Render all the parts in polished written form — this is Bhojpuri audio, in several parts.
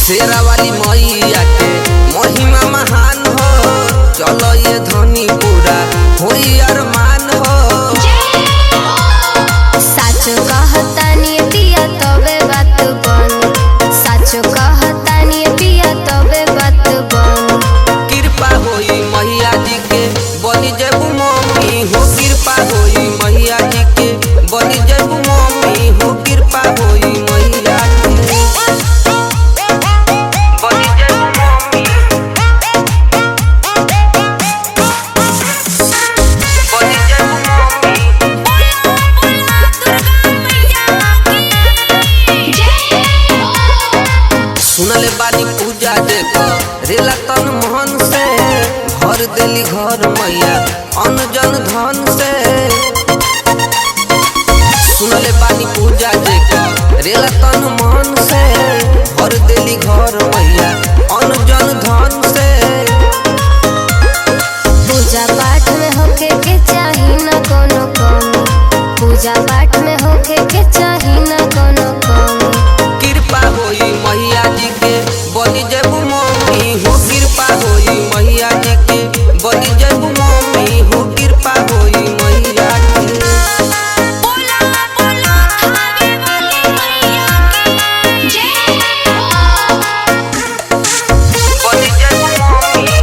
शेरा वाली मैया के महिमा महान हो। चलो ये धनी पूरा होई अरमान हो। सच कहतानी पिया तबे बात बन, सच कहतानी पिया तबे बात बन। कृपा होई मैया जी के बनी जेबू मम्मी हो। कृपा होई मैया जी के बनी जेबू मम्मी हो। कृपा होई मैया के बनी जेबू मम्मी, बनी जेबू मम्मी। सुनले बानी पूजा देखो रेला तन मोहन से। भर देली घर मैया अन्न जन धन से। सुनले बानी पूजा देखो रेला तन मोहन से। भर देली घर मैया अन्न जन धन से। पूजा पाठ में होके के चाही न कोनो कमी, पूजा पाठ में होके के चाही न कोनो कमी। कृपा होई मैया जी के बनी जेबू मम्मी हो। कृपा होई मैया जी के बनी जेबू मम्मी हो। कृपा होई मैया के बनी जेबू मम्मी,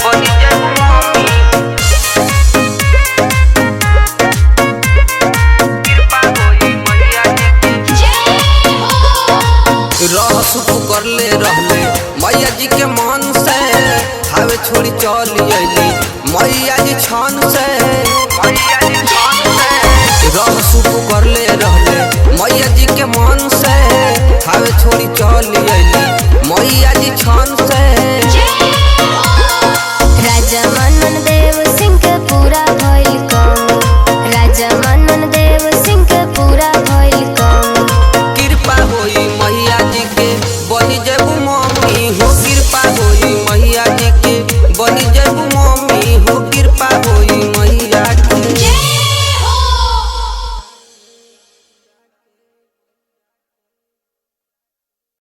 बनी जेबू मम्मी। कृपा होई मैया जी के रह सुख करले रहले मैया जी के मन से। हावे छोड़ी चली अइली मैया जी छन से। मैया जी छन से रह सुख करले रहले मैया जी के मन से। हावे छोड़ी चली